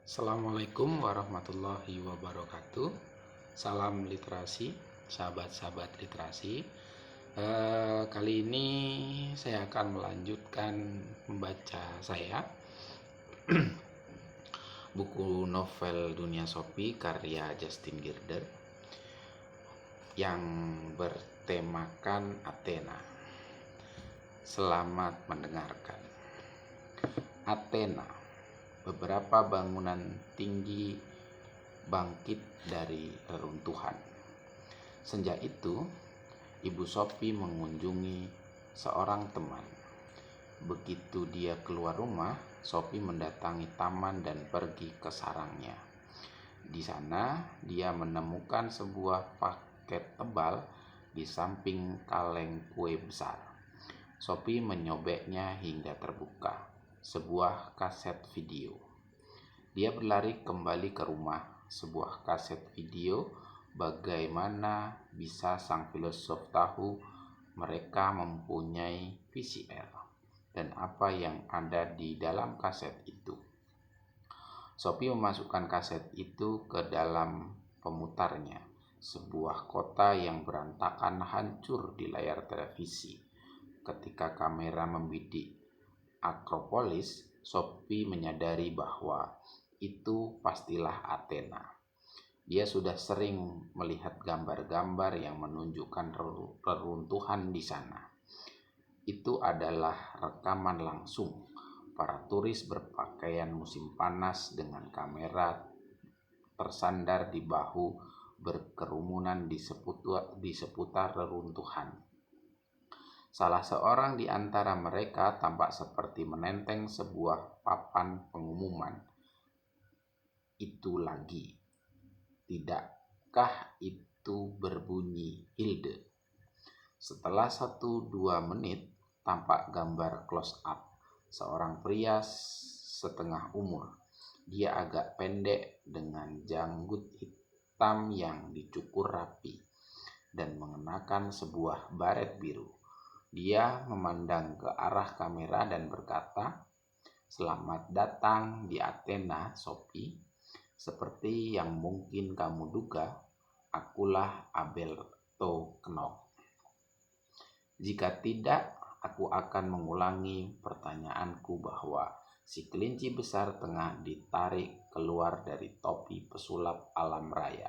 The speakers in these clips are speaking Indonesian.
Assalamualaikum warahmatullahi wabarakatuh. Salam literasi, sahabat-sahabat literasi. Kali ini saya akan melanjutkan membaca buku novel Dunia Sophie karya Justin Girder yang bertemakan Athena. Selamat mendengarkan. Athena. Beberapa bangunan tinggi bangkit dari reruntuhan. Senja itu, Ibu Sophie mengunjungi seorang teman. Begitu dia keluar rumah, Sophie mendatangi taman dan pergi ke sarangnya. Di sana, dia menemukan sebuah paket tebal di samping kaleng kue besar. Sophie menyobeknya hingga terbuka. Sebuah kaset video. Dia berlari kembali ke rumah. Sebuah kaset video bagaimana bisa sang filosof tahu mereka mempunyai VCR dan apa yang ada di dalam kaset itu. Sophie memasukkan kaset itu ke dalam pemutarnya. Sebuah kota yang berantakan hancur di layar televisi. Ketika kamera membidik Akropolis, Sophie menyadari bahwa itu pastilah Athena. Dia sudah sering melihat gambar-gambar yang menunjukkan reruntuhan di sana. Itu adalah rekaman langsung. Para turis berpakaian musim panas dengan kamera tersandar di bahu berkerumunan di seputar reruntuhan. Salah seorang di antara mereka tampak seperti menenteng sebuah papan pengumuman. Itu lagi. Tidakkah itu berbunyi Hilde? Setelah 1-2 menit, tampak gambar close up. Seorang pria setengah umur. Dia agak pendek dengan janggut hitam yang dicukur rapi dan mengenakan sebuah baret biru. Dia memandang ke arah kamera dan berkata, "Selamat datang di Athena, Sophie. Seperti yang mungkin kamu duga, akulah Alberto Knopf. Jika tidak, aku akan mengulangi pertanyaanku bahwa si kelinci besar tengah ditarik keluar dari topi pesulap alam raya.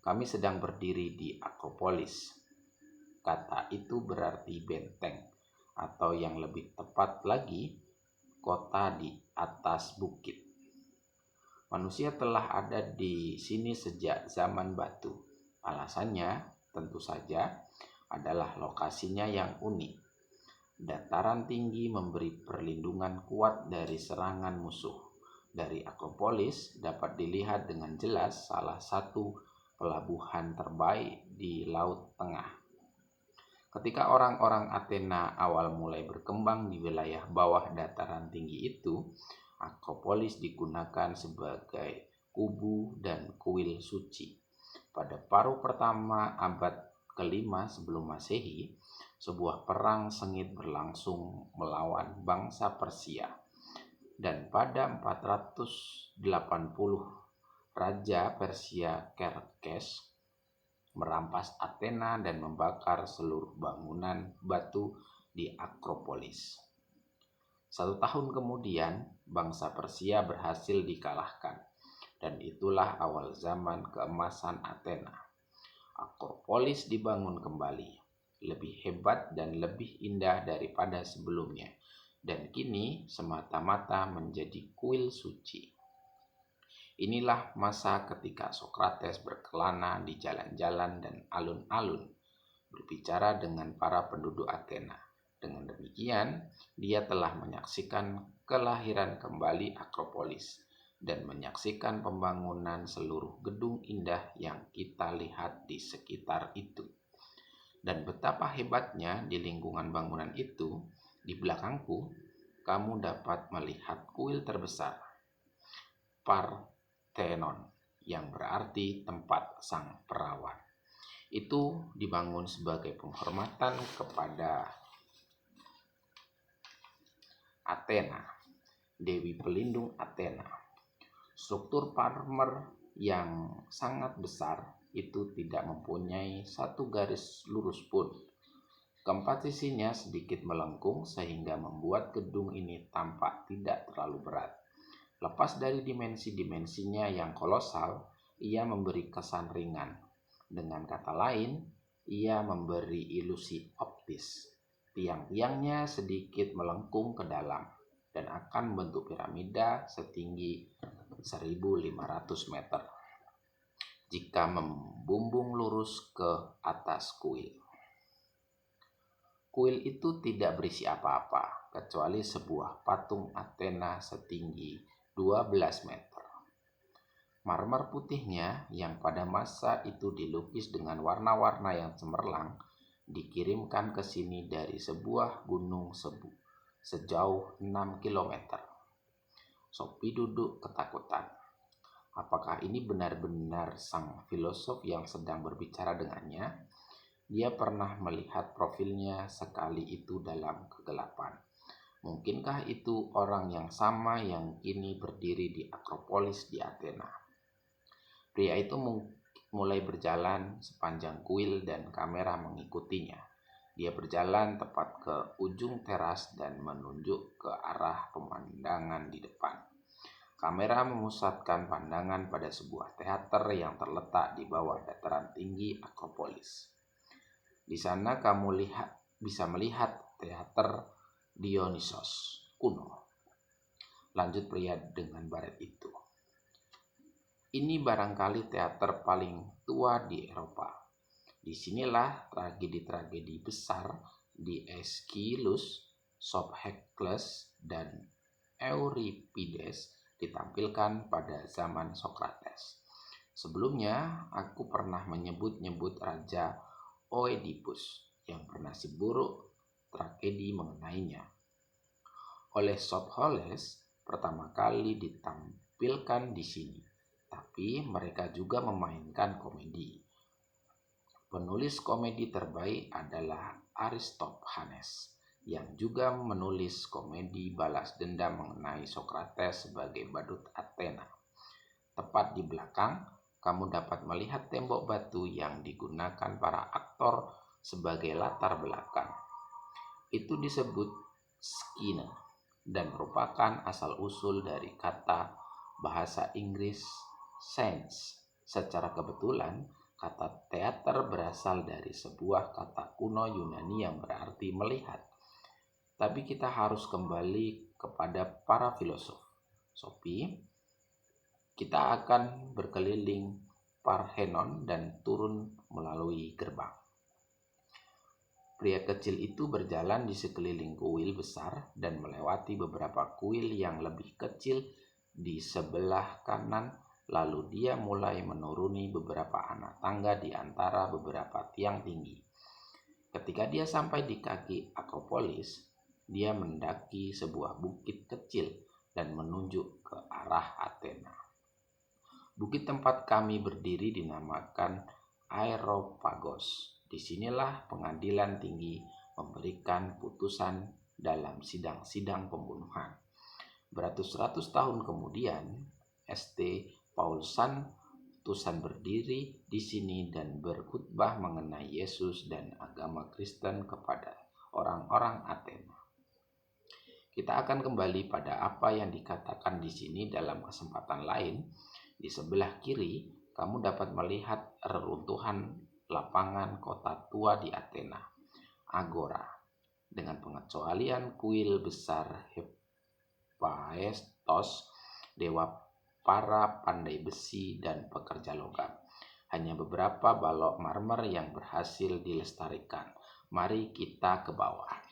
Kami sedang berdiri di Akropolis." Kata itu berarti benteng, atau yang lebih tepat lagi, kota di atas bukit. Manusia telah ada di sini sejak zaman batu. Alasannya tentu saja adalah lokasinya yang unik. Dataran tinggi memberi perlindungan kuat dari serangan musuh. Dari Akropolis dapat dilihat dengan jelas salah satu pelabuhan terbaik di Laut Tengah. Ketika orang-orang Athena awal mulai berkembang di wilayah bawah dataran tinggi itu, Akropolis digunakan sebagai kubu dan kuil suci. Pada paruh pertama abad ke-5 sebelum Masehi, sebuah perang sengit berlangsung melawan bangsa Persia. Dan pada 480, Raja Persia Xerxes merampas Athena dan membakar seluruh bangunan batu di Akropolis. 1 tahun kemudian, bangsa Persia berhasil dikalahkan, dan itulah awal zaman keemasan Athena. Akropolis dibangun kembali, lebih hebat dan lebih indah daripada sebelumnya, dan kini semata-mata menjadi kuil suci. Inilah masa ketika Sokrates berkelana di jalan-jalan dan alun-alun, berbicara dengan para penduduk Athena. Dengan demikian, dia telah menyaksikan kelahiran kembali Akropolis dan menyaksikan pembangunan seluruh gedung indah yang kita lihat di sekitar itu. Dan betapa hebatnya di lingkungan bangunan itu, di belakangku, kamu dapat melihat kuil terbesar, Parthenon, yang berarti tempat sang perawan. Itu dibangun sebagai penghormatan kepada Athena, Dewi Pelindung Athena. Struktur marmer yang sangat besar itu tidak mempunyai satu garis lurus pun. Keempat sisinya sedikit melengkung sehingga membuat gedung ini tampak tidak terlalu berat. Lepas dari dimensi-dimensinya yang kolosal, ia memberi kesan ringan. Dengan kata lain, ia memberi ilusi optis. Tiang-tiangnya sedikit melengkung ke dalam dan akan membentuk piramida setinggi 1.500 meter jika membumbung lurus ke atas kuil. Kuil itu tidak berisi apa-apa kecuali sebuah patung Athena setinggi 12 meter. Marmer putihnya yang pada masa itu dilukis dengan warna-warna yang cemerlang dikirimkan ke sini dari sebuah gunung sejauh 6 km. Sophie duduk ketakutan. Apakah ini benar-benar sang filosof yang sedang berbicara dengannya? Dia pernah melihat profilnya sekali itu dalam kegelapan. Mungkinkah itu orang yang sama yang kini berdiri di Akropolis di Athena? Pria itu mulai berjalan sepanjang kuil dan kamera mengikutinya. Dia berjalan tepat ke ujung teras dan menunjuk ke arah pemandangan di depan. Kamera memusatkan pandangan pada sebuah teater yang terletak di bawah dataran tinggi Akropolis. Di sana kamu bisa melihat teater Dionysos kuno. Lanjut pria dengan baret itu. Ini barangkali teater paling tua di Eropa. Disinilah tragedi-tragedi besar di Aeschylus, Sophocles, dan Euripides ditampilkan pada zaman Socrates. Sebelumnya, aku pernah menyebut-nyebut Raja Oedipus yang bernasib buruk, tragedi mengenainya. Oleh Sophocles pertama kali ditampilkan di sini, tapi mereka juga memainkan komedi. Penulis komedi terbaik adalah Aristophanes, yang juga menulis komedi balas dendam mengenai Socrates sebagai badut Athena. Tepat di belakang, kamu dapat melihat tembok batu yang digunakan para aktor sebagai latar belakang. Itu disebut skene dan merupakan asal-usul dari kata bahasa Inggris scenes. Secara kebetulan, kata teater berasal dari sebuah kata kuno Yunani yang berarti melihat. Tapi kita harus kembali kepada para filosof. Sophie, kita akan berkeliling Parthenon dan turun melalui gerbang. Pria kecil itu berjalan di sekeliling kuil besar dan melewati beberapa kuil yang lebih kecil di sebelah kanan, lalu dia mulai menuruni beberapa anak tangga di antara beberapa tiang tinggi. Ketika dia sampai di kaki Akropolis, dia mendaki sebuah bukit kecil dan menunjuk ke arah Athena. Bukit tempat kami berdiri dinamakan Areopagos. Disinilah pengadilan tinggi memberikan putusan dalam sidang-sidang pembunuhan. Beratus-ratus tahun kemudian, St. Paulus berdiri di sini dan berkhutbah mengenai Yesus dan agama Kristen kepada orang-orang Athena. Kita akan kembali pada apa yang dikatakan di sini dalam kesempatan lain. Di sebelah kiri, kamu dapat melihat reruntuhan lapangan kota tua di Athena, Agora, dengan pengecualian kuil besar Hephaestos, dewa para pandai besi dan pekerja logam. Hanya beberapa balok marmer yang berhasil dilestarikan. Mari kita ke bawah.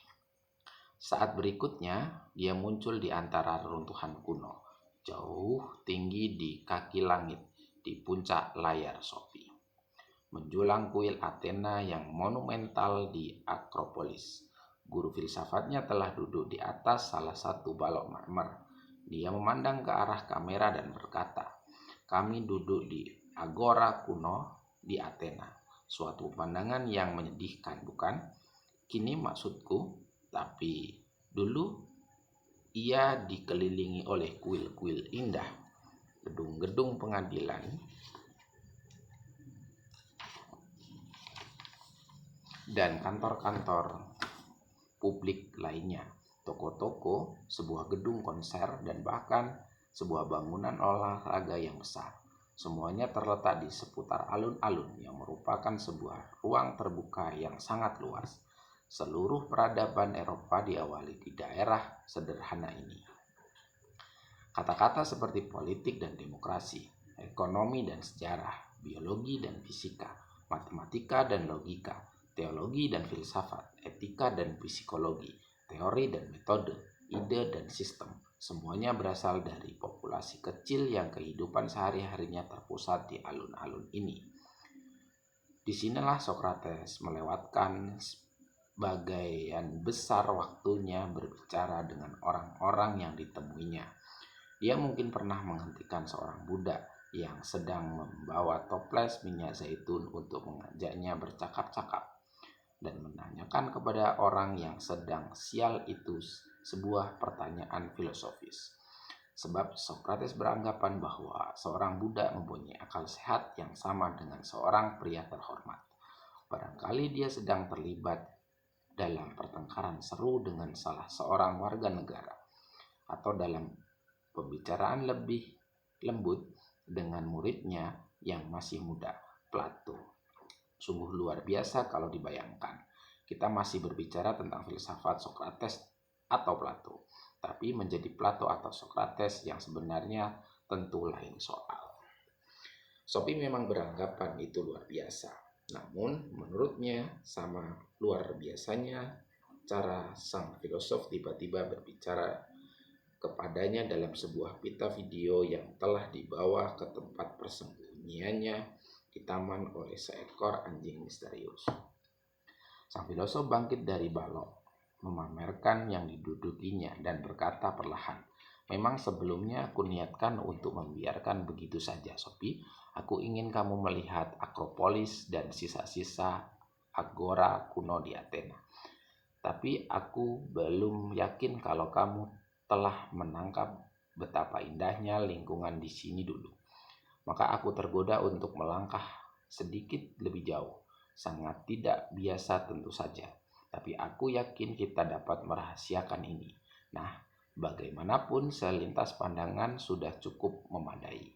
Saat berikutnya, dia muncul di antara reruntuhan kuno, jauh tinggi di kaki langit, di puncak layar Sophie. Menjulang kuil Athena yang monumental di Akropolis. Guru filsafatnya telah duduk di atas salah satu balok marmer. Dia memandang ke arah kamera dan berkata, "Kami duduk di agora kuno di Athena. Suatu pemandangan yang menyedihkan, bukan? Kini maksudku, tapi dulu ia dikelilingi oleh kuil-kuil indah. gedung-gedung pengadilan, dan kantor-kantor publik lainnya, toko-toko, sebuah gedung konser, dan bahkan sebuah bangunan olahraga yang besar. Semuanya terletak di seputar alun-alun yang merupakan sebuah ruang terbuka yang sangat luas. Seluruh peradaban Eropa diawali di daerah sederhana ini. Kata-kata seperti politik dan demokrasi, ekonomi dan sejarah, biologi dan fisika, matematika dan logika, teologi dan filsafat, etika dan psikologi, teori dan metode, ide dan sistem, semuanya berasal dari populasi kecil yang kehidupan sehari-harinya terpusat di alun-alun ini. Disinilah Sokrates melewatkan sebagian besar waktunya berbicara dengan orang-orang yang ditemuinya. Dia mungkin pernah menghentikan seorang Buddha yang sedang membawa toples minyak zaitun untuk mengajaknya bercakap-cakap dan menanyakan kepada orang yang sedang sial itu sebuah pertanyaan filosofis. Sebab Sokrates beranggapan bahwa seorang Buddha mempunyai akal sehat yang sama dengan seorang pria terhormat. Barangkali dia sedang terlibat dalam pertengkaran seru dengan salah seorang warga negara, atau dalam pembicaraan lebih lembut dengan muridnya yang masih muda, Plato. Sungguh luar biasa kalau dibayangkan. Kita masih berbicara tentang filsafat Sokrates atau Plato, tapi menjadi Plato atau Sokrates yang sebenarnya tentu lain soal. Sophie memang beranggapan itu luar biasa, namun menurutnya sama luar biasanya cara sang filosof tiba-tiba berbicara kepadanya dalam sebuah pita video yang telah dibawa ke tempat persembunyiannya di taman oleh seekor anjing misterius. Sang filosof bangkit dari balok, memamerkan yang didudukinya dan berkata perlahan, "Memang sebelumnya aku niatkan untuk membiarkan begitu saja, Sophie. Aku ingin kamu melihat Akropolis dan sisa-sisa agora kuno di Athena. Tapi aku belum yakin kalau kamu telah menangkap betapa indahnya lingkungan di sini dulu. Maka aku tergoda untuk melangkah sedikit lebih jauh. Sangat tidak biasa tentu saja. Tapi aku yakin kita dapat merahasiakan ini. Nah, bagaimanapun selintas pandangan sudah cukup memadai."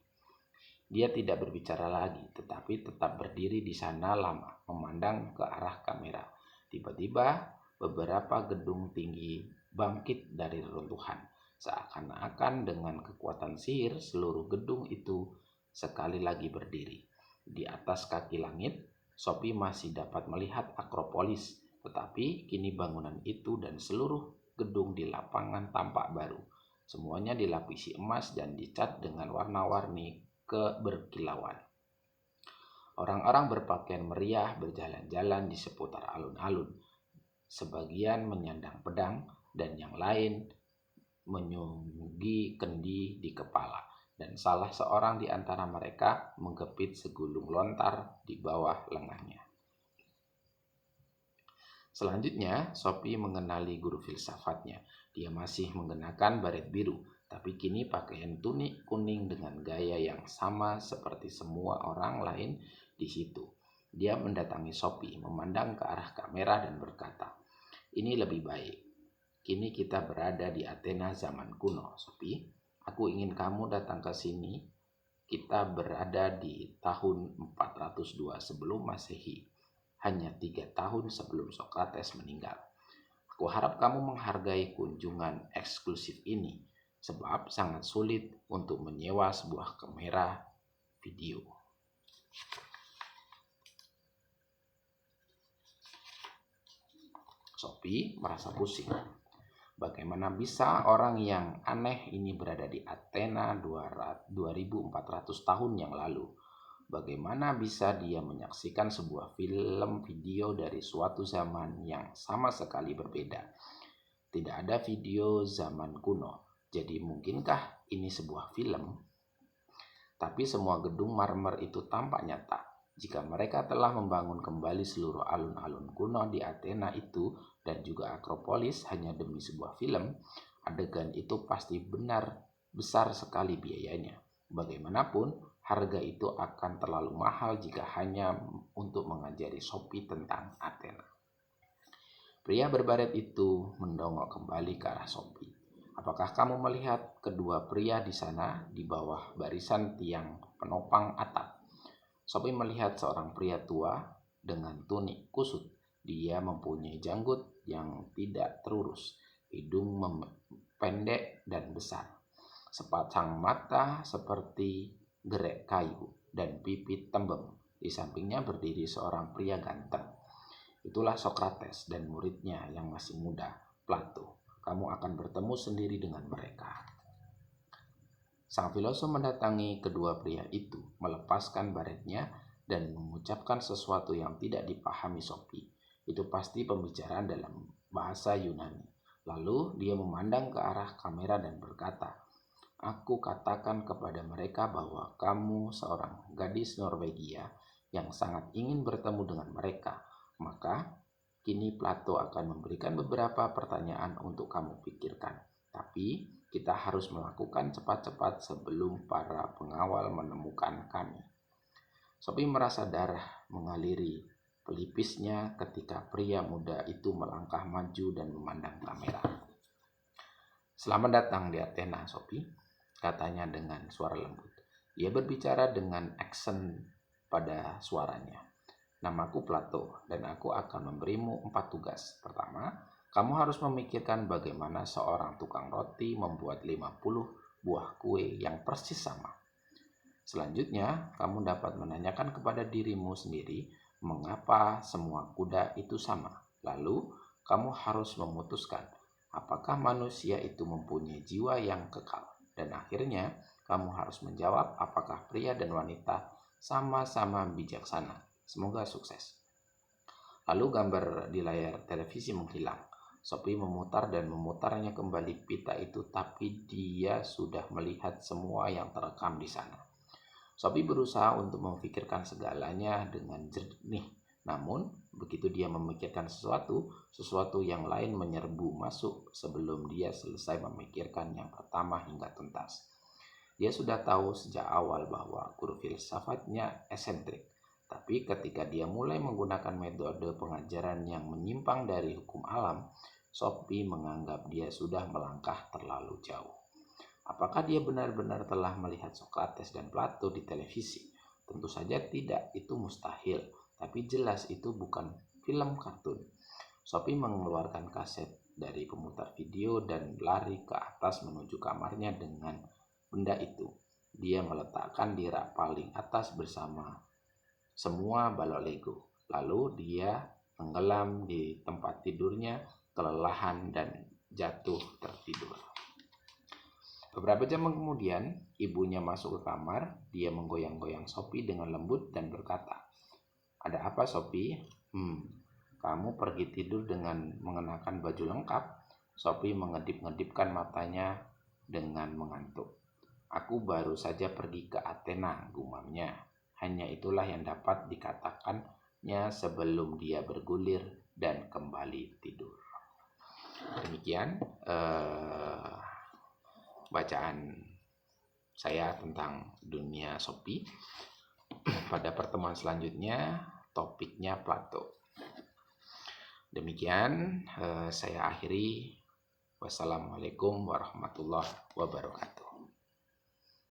Dia tidak berbicara lagi, tetapi tetap berdiri di sana lama, memandang ke arah kamera. Tiba-tiba, beberapa gedung tinggi bangkit dari reruntuhan. Seakan-akan dengan kekuatan sihir, seluruh gedung itu sekali lagi berdiri. Di atas kaki langit, Sophie masih dapat melihat Akropolis, tetapi kini bangunan itu dan seluruh gedung di lapangan tampak baru. Semuanya dilapisi emas dan dicat dengan warna-warni keberkilauan. Orang-orang berpakaian meriah berjalan-jalan di seputar alun-alun. Sebagian menyandang pedang dan yang lain menyunggi kendi di kepala. Dan salah seorang di antara mereka menggepit segulung lontar di bawah lengannya. Selanjutnya, Sophie mengenali guru filsafatnya. Dia masih mengenakan baret biru, tapi kini pakaian tunik kuning dengan gaya yang sama seperti semua orang lain di situ. Dia mendatangi Sophie, memandang ke arah kamera dan berkata, "Ini lebih baik. Kini kita berada di Athena zaman kuno, Sophie. Aku ingin kamu datang ke sini. Kita berada di tahun 402 sebelum Masehi, hanya 3 tahun sebelum Sokrates meninggal. Aku harap kamu menghargai kunjungan eksklusif ini, sebab sangat sulit untuk menyewa sebuah kamera video." Sophie merasa pusing. Bagaimana bisa orang yang aneh ini berada di Athena 2400 tahun yang lalu? Bagaimana bisa dia menyaksikan sebuah film video dari suatu zaman yang sama sekali berbeda? Tidak ada video zaman kuno, jadi mungkinkah ini sebuah film? Tapi semua gedung marmer itu tampak nyata. Jika mereka telah membangun kembali seluruh alun-alun kuno di Athena itu dan juga Akropolis hanya demi sebuah film, adegan itu pasti benar besar sekali biayanya. Bagaimanapun, harga itu akan terlalu mahal jika hanya untuk mengajari Sophie tentang Athena. Pria berbaret itu mendongak kembali ke arah Sophie. Apakah kamu melihat kedua pria di sana di bawah barisan tiang penopang atap? Sophie melihat seorang pria tua dengan tunik kusut. Dia mempunyai janggut yang tidak terurus, hidung pendek dan besar, sepasang mata seperti gerek kayu, dan pipi tembem. Di sampingnya berdiri seorang pria ganteng. Itulah Sokrates dan muridnya yang masih muda, Plato. Kamu akan bertemu sendiri dengan mereka. Sang filosof mendatangi kedua pria itu, melepaskan baretnya, dan mengucapkan sesuatu yang tidak dipahami Sophie. Itu pasti pembicaraan dalam bahasa Yunani. Lalu dia memandang ke arah kamera dan berkata, "Aku katakan kepada mereka bahwa kamu seorang gadis Norwegia yang sangat ingin bertemu dengan mereka. Maka, kini Plato akan memberikan beberapa pertanyaan untuk kamu pikirkan. Tapi, kita harus melakukan cepat-cepat sebelum para pengawal menemukan kami." Sophie merasa darah mengaliri pelipisnya ketika pria muda itu melangkah maju dan memandang kamera. "Selamat datang di Athena, Sophie," katanya dengan suara lembut. Dia berbicara dengan aksen pada suaranya. "Namaku Plato dan aku akan memberimu 4 tugas. Pertama, kamu harus memikirkan bagaimana seorang tukang roti membuat 50 buah kue yang persis sama. Selanjutnya, kamu dapat menanyakan kepada dirimu sendiri mengapa semua kuda itu sama. Lalu, kamu harus memutuskan apakah manusia itu mempunyai jiwa yang kekal. Dan akhirnya, kamu harus menjawab apakah pria dan wanita sama-sama bijaksana. Semoga sukses." Lalu gambar di layar televisi menghilang. Sophie memutar dan memutarnya kembali pita itu, tapi dia sudah melihat semua yang terekam di sana. Sophie berusaha untuk memikirkan segalanya dengan jernih. Namun, begitu dia memikirkan sesuatu yang lain menyerbu masuk sebelum dia selesai memikirkan yang pertama hingga tuntas. Dia sudah tahu sejak awal bahwa guru filsafatnya eksentrik. Tapi ketika dia mulai menggunakan metode pengajaran yang menyimpang dari hukum alam, Sophie menganggap dia sudah melangkah terlalu jauh. Apakah dia benar-benar telah melihat Sokrates dan Plato di televisi? Tentu saja tidak, itu mustahil. Tapi jelas itu bukan film kartun. Sophie mengeluarkan kaset dari pemutar video dan lari ke atas menuju kamarnya dengan benda itu. Dia meletakkan di rak paling atas bersama semua balok Lego. Lalu dia tenggelam di tempat tidurnya, kelelahan dan jatuh tertidur. Beberapa jam kemudian, ibunya masuk ke kamar. Dia menggoyang-goyang Sophie dengan lembut dan berkata, "Ada apa, Sophie? Kamu pergi tidur dengan mengenakan baju lengkap?" Sophie mengedip-ngedipkan matanya dengan mengantuk. "Aku baru saja pergi ke Athena," gumamnya. Hanya itulah yang dapat dikatakannya sebelum dia bergulir dan kembali tidur. Demikian bacaan saya tentang dunia Sophie. Pada pertemuan selanjutnya topiknya Plato. Demikian saya akhiri. Wassalamualaikum warahmatullahi wabarakatuh.